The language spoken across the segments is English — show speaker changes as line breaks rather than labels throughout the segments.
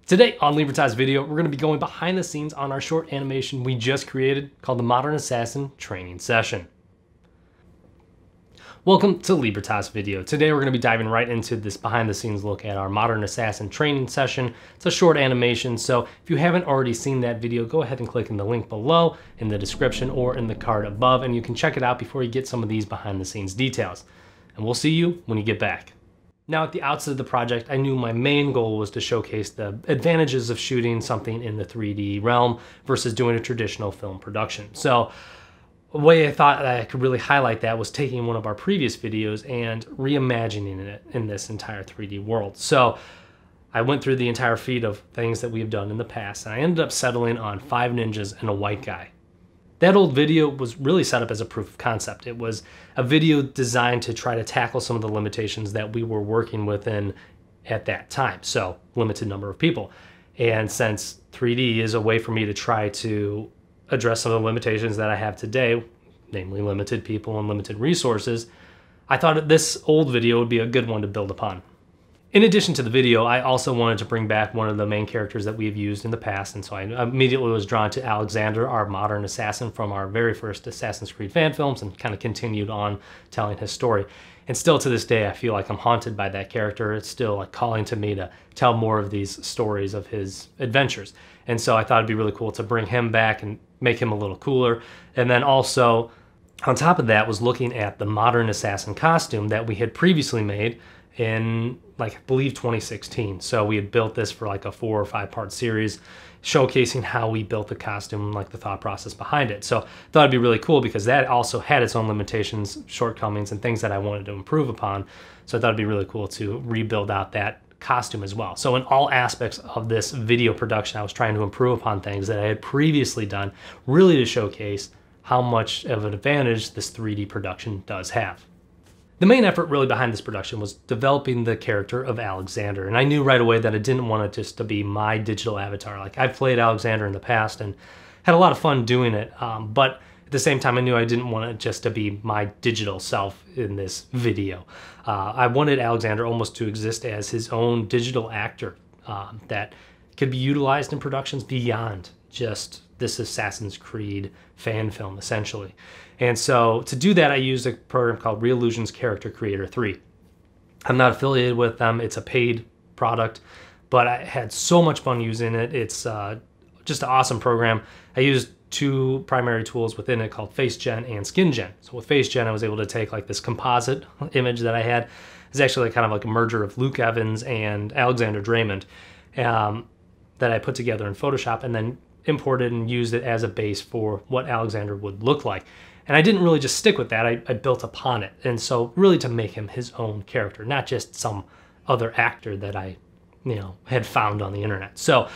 Today on Libertas video, we're going to be going behind the scenes on our short animation we just created called the Modern Assassin Training Session. Welcome to Libertas video. Today we're going to be diving right into this behind the scenes look at our Modern Assassin Training Session. It's a short animation, so if you haven't already seen that video, go ahead and click in the link below in the description or in the card above, and you can check it out before you get some of these behind the scenes details. And we'll see you when you get back. Now, at the outset of the project, I knew my main goal was to showcase the advantages of shooting something in the 3D realm versus doing a traditional film production. So a way I thought that I could really highlight that was taking one of our previous videos and reimagining it in this entire 3D world. So I went through the entire feed of things that we've done in the past, and I ended up settling on 5 ninjas and a white guy. That old video was really set up as a proof of concept. It was a video designed to try to tackle some of the limitations that we were working within at that time. So, limited number of people. And since 3D is a way for me to try to address some of the limitations that I have today, namely limited people and limited resources, I thought that this old video would be a good one to build upon. In addition to the video, I also wanted to bring back one of the main characters that we've used in the past, and so I immediately was drawn to Alexander, our modern assassin from our very first Assassin's Creed fan films, and kind of continued on telling his story. And still to this day, I feel like I'm haunted by that character. It's still like calling to me to tell more of these stories of his adventures. And so I thought it'd be really cool to bring him back and make him a little cooler. And then also, on top of that, was looking at the modern assassin costume that we had previously made in, like, I believe 2016. So we had built this for like a 4 or 5 part series showcasing how we built the costume, like the thought process behind it. So I thought it'd be really cool because that also had its own limitations, shortcomings, and things that I wanted to improve upon. So I thought it'd be really cool to rebuild out that costume as well. So in all aspects of this video production, I was trying to improve upon things that I had previously done, really to showcase how much of an advantage this 3D production does have. The main effort really behind this production was developing the character of Alexander, and I knew right away that I didn't want it just to be my digital avatar. Like, I've played Alexander in the past and had a lot of fun doing it, but at the same time I knew I didn't want it just to be my digital self in this video. I wanted Alexander almost to exist as his own digital actor that could be utilized in productions beyond just this Assassin's Creed fan film, essentially. And so to do that, I used a program called Reallusion's Character Creator 3. I'm not affiliated with them. It's a paid product, but I had so much fun using it. It's just an awesome program. I used 2 primary tools within it called Face Gen and Skin Gen. So with Face Gen, I was able to take like this composite image that I had. It's actually kind of like a merger of Luke Evans and Alexander Draymond that I put together in Photoshop and then imported and used it as a base for what Alexander would look like. And I didn't really just stick with that, I built upon it. And so really to make him his own character, not just some other actor that I, had found on the internet. So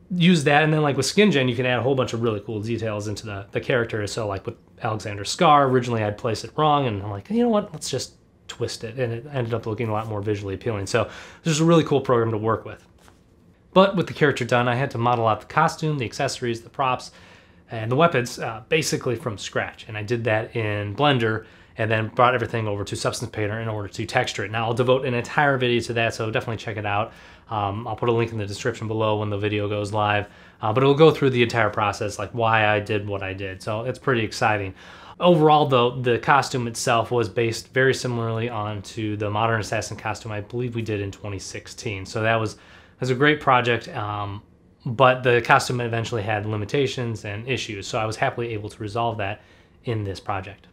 use that, and then like with Skin Gen, you can add a whole bunch of really cool details into the character. So like with Alexander's scar, originally I'd placed it wrong, and I'm like, you know what, let's just twist it. And it ended up looking a lot more visually appealing. So this is a really cool program to work with. But with the character done, I had to model out the costume, the accessories, the props, and the weapons basically from scratch. And I did that in Blender and then brought everything over to Substance Painter in order to texture it. Now I'll devote an entire video to that, so definitely check it out. I'll put a link in the description below when the video goes live, but it'll go through the entire process, like why I did what I did. So it's pretty exciting. Overall though, the costume itself was based very similarly onto the Modern Assassin costume I believe we did in 2016. So that was a great project. But the costume eventually had limitations and issues, so I was happily able to resolve that in this project.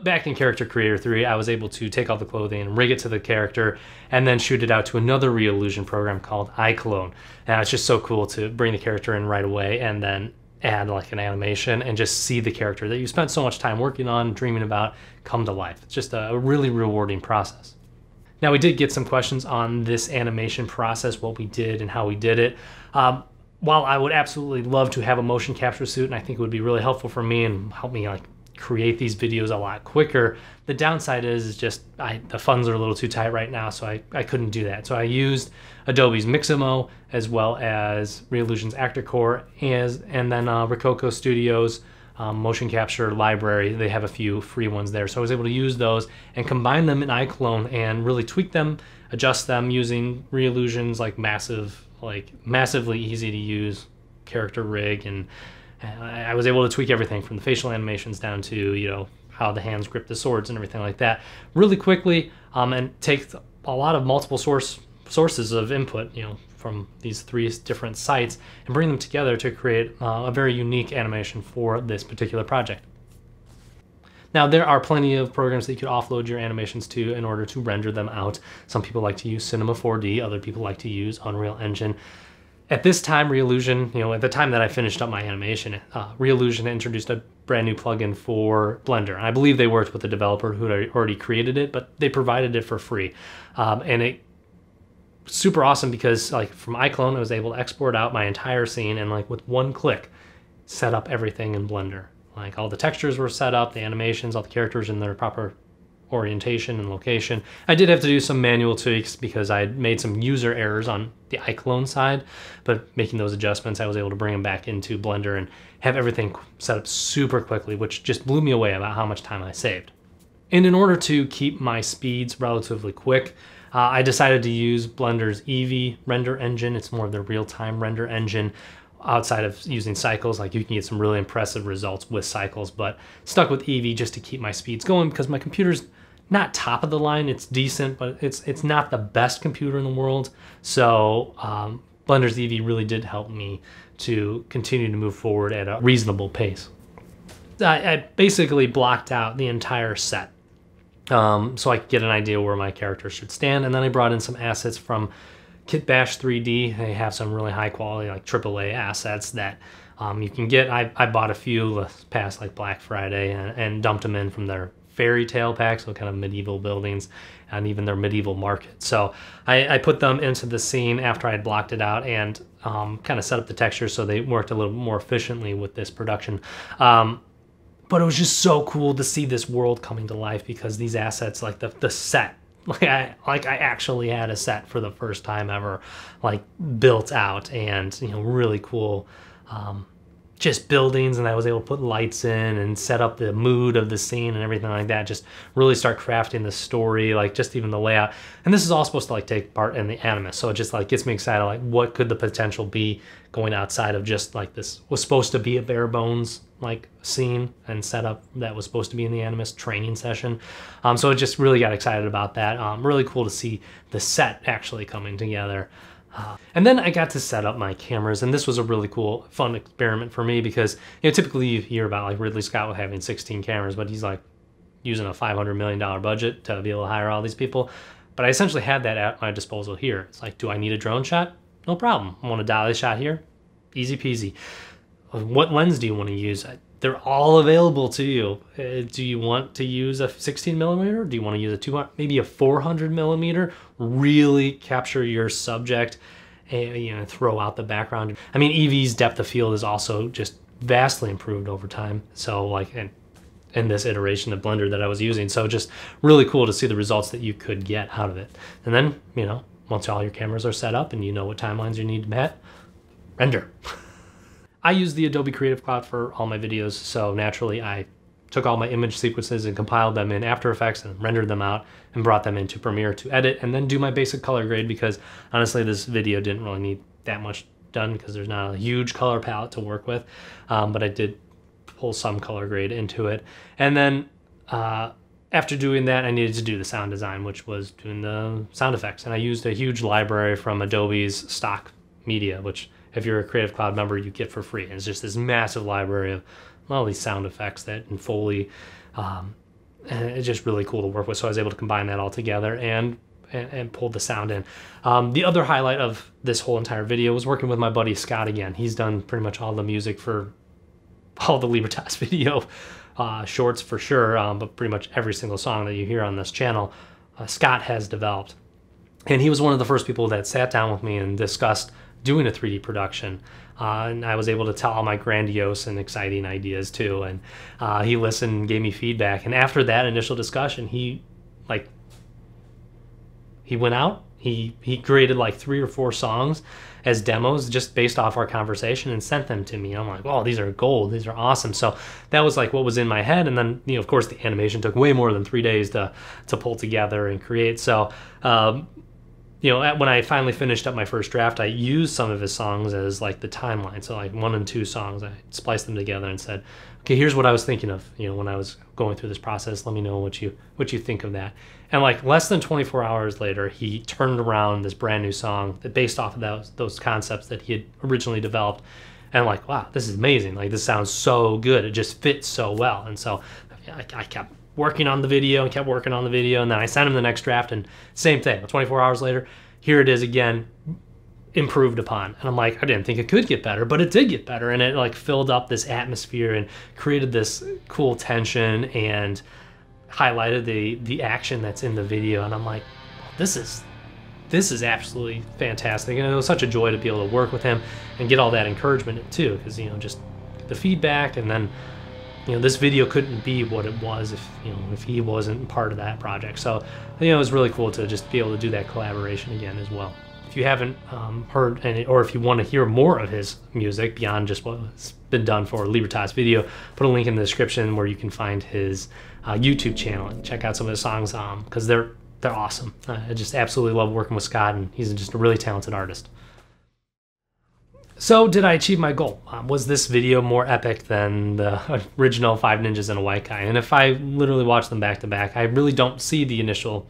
Back in Character Creator 3, I was able to take all the clothing and rig it to the character and then shoot it out to another Reallusion program called iClone. And it's just so cool to bring the character in right away and then add like an animation and just see the character that you spent so much time working on, dreaming about, come to life. It's just a really rewarding process. Now, we did get some questions on this animation process, what we did and how we did it. While I would absolutely love to have a motion capture suit, and I think it would be really helpful for me and help me like create these videos a lot quicker, the downside is just the funds are a little too tight right now, so I couldn't do that. So I used Adobe's Mixamo as well as Reallusion's Actor Core and then Rococo Studios motion capture library. They have a few free ones there, so I was able to use those and combine them in iClone and really tweak them, adjust them using Reallusion's like massive like massively easy to use character rig, and I was able to tweak everything from the facial animations down to, you know, how the hands grip the swords and everything like that really quickly, and take a lot of multiple sources of input, you know, from these 3 different sites, and bring them together to create a very unique animation for this particular project. Now, there are plenty of programs that you could offload your animations to in order to render them out. Some people like to use Cinema 4D, other people like to use Unreal Engine. At this time, Reallusion, you know, at the time that I finished up my animation, Reallusion introduced a brand new plugin for Blender. And I believe they worked with the developer who had already created it, but they provided it for free. And it super awesome because, like, from iClone, I was able to export out my entire scene and, like, with one click, set up everything in Blender. Like, all the textures were set up, the animations, all the characters in their proper orientation and location. I did have to do some manual tweaks because I had made some user errors on the iClone side, but making those adjustments, I was able to bring them back into Blender and have everything set up super quickly, which just blew me away about how much time I saved. And in order to keep my speeds relatively quick, I decided to use Blender's Eevee render engine. It's more of the real-time render engine. Outside of using cycles, like, you can get some really impressive results with cycles, but stuck with Eevee just to keep my speeds going because my computer's not top of the line. It's decent, but it's not the best computer in the world. So Blender's Eevee really did help me to continue to move forward at a reasonable pace. I basically blocked out the entire set so I could get an idea where my character should stand, and then I brought in some assets from Kitbash 3D. They have some really high quality, like, AAA assets that you can get. I bought a few past, like, Black Friday, and dumped them in from their fairy tale pack, so kind of medieval buildings and even their medieval market. So I put them into the scene after I had blocked it out and kind of set up the textures so they worked a little more efficiently with this production. But it was just so cool to see this world coming to life because these assets, like the set, like I actually had a set for the first time ever, like, built out, and, you know, really cool just buildings, and I was able to put lights in and set up the mood of the scene and everything like that, just really start crafting the story, like, just even the layout. And this is all supposed to, like, take part in the Animus, so it just, like, gets me excited, like, what could the potential be going outside of just, like, this was supposed to be a bare bones, like, scene and setup that was supposed to be in the Animus training session. So I just really got excited about that. Really cool to see the set actually coming together. And then I got to set up my cameras, and this was a really cool, fun experiment for me because, you know, typically you hear about, like, Ridley Scott having 16 cameras, but he's, like, using a $500 million budget to be able to hire all these people. But I essentially had that at my disposal here. It's like, do I need a drone shot? No problem. I want a dolly shot here? Easy peasy. What lens do you want to use? They're all available to you. Do you want to use a 16 millimeter? Do you want to use a 200, maybe a 400 millimeter? Really capture your subject and, you know, throw out the background. I mean, Eevee's depth of field is also just vastly improved over time. So, like, in this iteration of Blender that I was using. So just really cool to see the results that you could get out of it. And then, you know, once all your cameras are set up and you know what timelines you need to hit, render. I use the Adobe Creative Cloud for all my videos, so naturally I took all my image sequences and compiled them in After Effects and rendered them out and brought them into Premiere to edit and then do my basic color grade because honestly this video didn't really need that much done because there's not a huge color palette to work with, but I did pull some color grade into it. And then after doing that, I needed to do the sound design, which was doing the sound effects. And I used a huge library from Adobe's stock media, which if you're a Creative Cloud member, you get for free. And it's just this massive library of all these sound effects that and Foley. And it's just really cool to work with. So I was able to combine that all together and pull the sound in. The other highlight of this whole entire video was working with my buddy Scott again. He's done pretty much all the music for all the Libertas video shorts for sure, but pretty much every single song that you hear on this channel, Scott has developed. And he was one of the first people that sat down with me and discussed doing a 3D production. And I was able to tell all my grandiose and exciting ideas too. And he listened, gave me feedback. And after that initial discussion, he went out, he created like 3 or 4 songs as demos just based off our conversation and sent them to me. I'm like, oh, these are gold. These are awesome. So that was like what was in my head. And then, you know, of course, the animation took way more than 3 days to pull together and create. So you know, when I finally finished up my first draft, I used some of his songs as like the timeline. So like 1 and 2 songs, I spliced them together and said, okay, here's what I was thinking of, you know, when I was going through this process. Let me know what you think of that. And like less than 24 hours later, he turned around this brand new song that based off of those concepts that he had originally developed. And I'm like, wow, this is amazing. Like, this sounds so good. It just fits so well. And so I kept working on the video and kept working on the video. And then I sent him the next draft, and same thing. 24 hours later, here it is again, improved upon. And I'm like, I didn't think it could get better, but it did get better. And it like filled up this atmosphere and created this cool tension and highlighted the action that's in the video. And I'm like, this is absolutely fantastic. And it was such a joy to be able to work with him and get all that encouragement too, because, you know, just the feedback. And then, you know, this video couldn't be what it was if he wasn't part of that project. So, you know, it was really cool to just be able to do that collaboration again as well. If you haven't heard any, or if you want to hear more of his music beyond just what's been done for Libertas video, put a link in the description where you can find his YouTube channel and check out some of his songs, because they're awesome. I just absolutely love working with Scott, and he's just a really talented artist. So did I achieve my goal? Was this video more epic than the original 5 Ninjas and a White Guy? And if I literally watch them back to back, I really don't see the initial,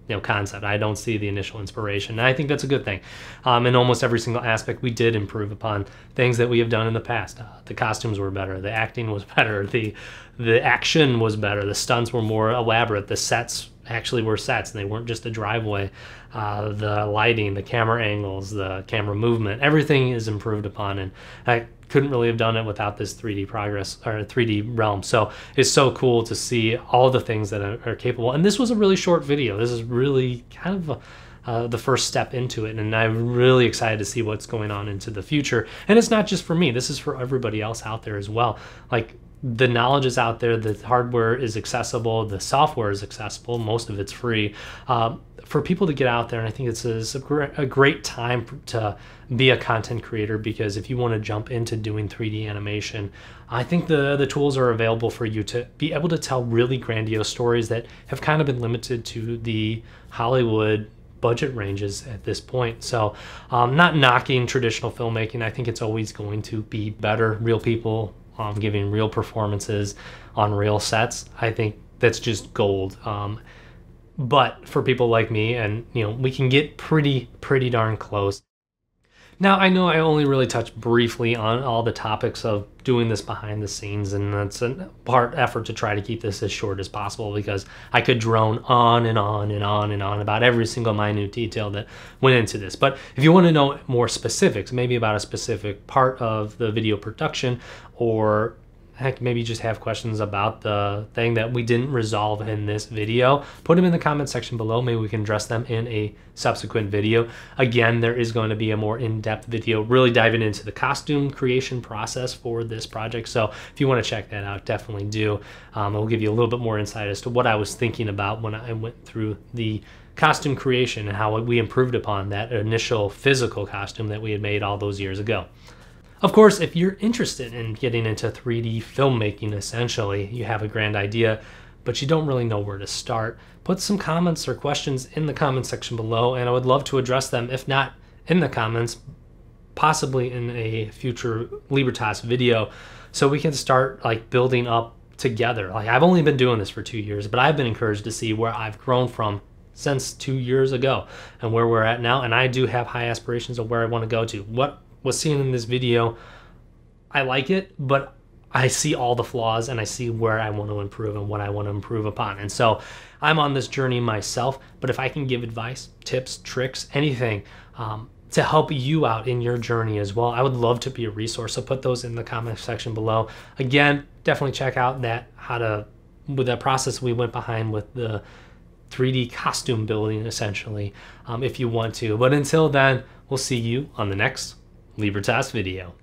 you know, concept. I don't see the initial inspiration. And I think that's a good thing. In almost every single aspect, we did improve upon things that we have done in the past. The costumes were better. The acting was better. The action was better. The stunts were more elaborate. The sets actually were sets, and they weren't just a driveway. The lighting, the camera angles, the camera movement, everything is improved upon, and I couldn't really have done it without this 3D progress or 3D realm. So it's so cool to see all the things that are capable. And this was a really short video. This is really kind of the first step into it, and I'm really excited to see what's going on into the future. And it's not just for me, this is for everybody else out there as well. Like, the knowledge is out there, the hardware is accessible, the software is accessible, most of it's free. For people to get out there, and I think it's a great time to be a content creator, because if you want to jump into doing 3D animation, I think the tools are available for you to be able to tell really grandiose stories that have kind of been limited to the Hollywood budget ranges at this point. So not knocking traditional filmmaking, I think it's always going to be better. Real people giving real performances on real sets, I think that's just gold. But for people like me, and you know, we can get pretty darn close. Now, I know I only really touched briefly on all the topics of doing this behind the scenes, and that's a part effort to try to keep this as short as possible, because I could drone on and on and on and on about every single minute detail that went into this. But if you want to know more specifics, maybe about a specific part of the video production, or heck, maybe just have questions about the thing that we didn't resolve in this video, put them in the comment section below. Maybe we can address them in a subsequent video. Again, there is going to be a more in-depth video really diving into the costume creation process for this project. So if you want to check that out, definitely do. It will give you a little bit more insight as to what I was thinking about when I went through the costume creation and how we improved upon that initial physical costume that we had made all those years ago. Of course, if you're interested in getting into 3D filmmaking, essentially, you have a grand idea, but you don't really know where to start, put some comments or questions in the comment section below, and I would love to address them, if not in the comments, possibly in a future Libertas video, so we can start like building up together. Like, I've only been doing this for 2 years, but I've been encouraged to see where I've grown from since 2 years ago and where we're at now, and I do have high aspirations of where I want to go to. What was seen in this video, I like it, but I see all the flaws and I see where I want to improve and what I want to improve upon. And so I'm on this journey myself, but if I can give advice, tips, tricks, anything to help you out in your journey as well, I would love to be a resource. So put those in the comment section below. Again, definitely check out with that process we went behind with the 3D costume building, essentially, if you want to. But until then, we'll see you on the next Libertas video.